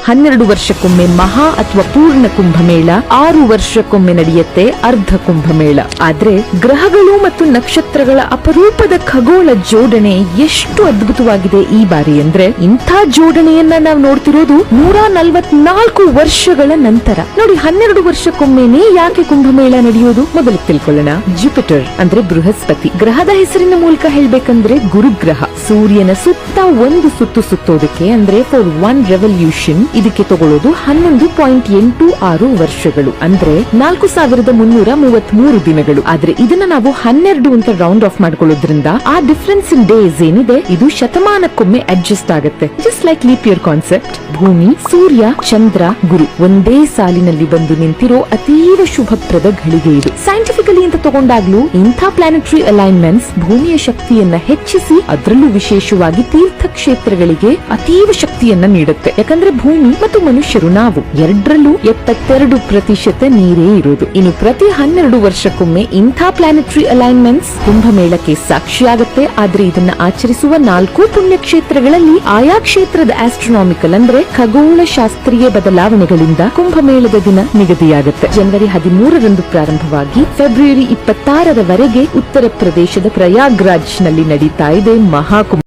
12 ವರ್ಷಕ್ಕೊಮ್ಮೆ ಮಹಾ ಅಥವಾ ಪೂರ್ಣ ಕುಂಭಮೇಳ, 6 ವರ್ಷಕ್ಕೊಮ್ಮೆ ನಡೆಯುತ್ತೆ ಅರ್ಧ ಕುಂಭಮೇಳ. ಆದ್ರೆ ಗ್ರಹಗಳು ಮತ್ತು ನಕ್ಷತ್ರಗಳ ಅಪರೂಪದ ಖಗೋಳ ಜೋಡಣೆ ಎಷ್ಟು ಅದ್ಭುತವಾಗಿದೆ ಈ ಬಾರಿ ಅಂದ್ರೆ, ಇಂಥ ಜೋಡಣೆಯನ್ನ ನಾವು ನೋಡ್ತಿರೋದು 144 ವರ್ಷಗಳ ನಂತರ. ನೋಡಿ, 12 ವರ್ಷಕ್ಕೊಮ್ಮೆನೆ ಯಾಕೆ ಕುಂಭಮೇಳ ನಡೆಯೋದು ಮೊದಲು ತಿಳ್ಕೊಳ್ಳೋಣ. ಜುಪಿಟರ್ ಅಂದ್ರೆ ಬೃಹಸ್ಪತಿ ಗ್ರಹದ ಹೆಸರಿನ ಮೂಲಕ ಹೇಳ್ಬೇಕಂದ್ರೆ ಗುರುಗ್ರಹ. ಸೂರ್ಯನ ಸುತ್ತ ಒಂದು ಸುತ್ತು ಸುತ್ತೋದಕ್ಕೆ ಅಂದ್ರೆ ಫಾರ್ 1 ರೆವಲ್ಯೂಷನ್ ಇದಕ್ಕೆ ತಗೊಳ್ಳೋದು 11.86 ವರ್ಷಗಳು ಅಂದ್ರೆ 4333 ದಿನಗಳು. ಆದ್ರೆ ಇದನ್ನ ನಾವು 12 ಅಂತ ರೌಂಡ್ ಆಫ್ ಮಾಡ್ಕೊಳ್ಳೋದ್ರಿಂದ ಆ ಡಿಫರೆನ್ಸ್ ಇನ್ ಡೇಸ್ ಏನಿದೆ ಇದು ಶತಮಾನಕ್ಕೊಮ್ಮೆ ಅಡ್ಜಸ್ಟ್ ಆಗುತ್ತೆ. Just like leap year concept. ಭೂಮಿ, ಸೂರ್ಯ, ಚಂದ್ರ, ಗುರು ಒಂದೇ ಸಾಲಿನಲ್ಲಿ ಬಂದು ನಿಂತಿರೋ ಅತೀವ ಶುಭಪ್ರದ ಘಳಿಗೆ ಇದು. ಸೈಂಟಿಫಿಕಲಿ ಅಂತ ತಗೊಂಡಾಗ್ಲೂ ಇಂಥ ಪ್ಲಾನೆಟರಿ ಅಲೈನ್ಮೆಂಟ್ಸ್ ಭೂಮಿಯ ಶಕ್ತಿಯನ್ನ ಹೆಚ್ಚಿಸಿ ಅದರಲ್ಲೂ ವಿಶೇಷವಾಗಿ ತೀರ್ಥಕ್ಷೇತ್ರಗಳಿಗೆ ಅತೀವ ಶಕ್ತಿಯನ್ನ ನೀಡುತ್ತೆ. ಯಾಕಂದ್ರೆ ಭೂಮಿ ಮತ್ತು ಮನುಷ್ಯರು ನಾವು ಎರಡರಲ್ಲೂ 72% ನೀರೇ ಇರೋದು. ಇನ್ನು ಪ್ರತಿ 12 ವರ್ಷಕ್ಕೊಮ್ಮೆ ಇಂಥ ಪ್ಲಾನೆಟರಿ ಅಲೈನ್ಮೆಂಟ್ಸ್ ಕುಂಭಮೇಳಕ್ಕೆ ಸಾಕ್ಷಿಯಾಗುತ್ತೆ. ಆದ್ರೆ ಇದನ್ನ ಆಚರಿಸುವ 4 ಪುಣ್ಯಕ್ಷೇತ್ರಗಳಲ್ಲಿ ಆಯಾ ಕ್ಷೇತ್ರದ ಆಸ್ಟ್ರೋನಾಮಿಕಲ್ ಅಂದ್ರೆ ಖಗೋಳ ಶಾಸ್ತ್ರೀಯ ಬದಲಾವಣೆಗಳಿಂದ ಕುಂಭಮೇಳದ ದಿನ ನಿಗದಿಯಾಗುತ್ತೆ. ಜನವರಿ 13ರಂದು ಪ್ರಾರಂಭವಾಗಿ ಫೆಬ್ರವರಿ 26ರವರೆಗೆ ಉತ್ತರ ಪ್ರದೇಶದ ಪ್ರಯಾಗ್ರಾಜ್ ನಲ್ಲಿ ನಡೀತಾ ಇದೆ ಮಹಾಕುಂಭ.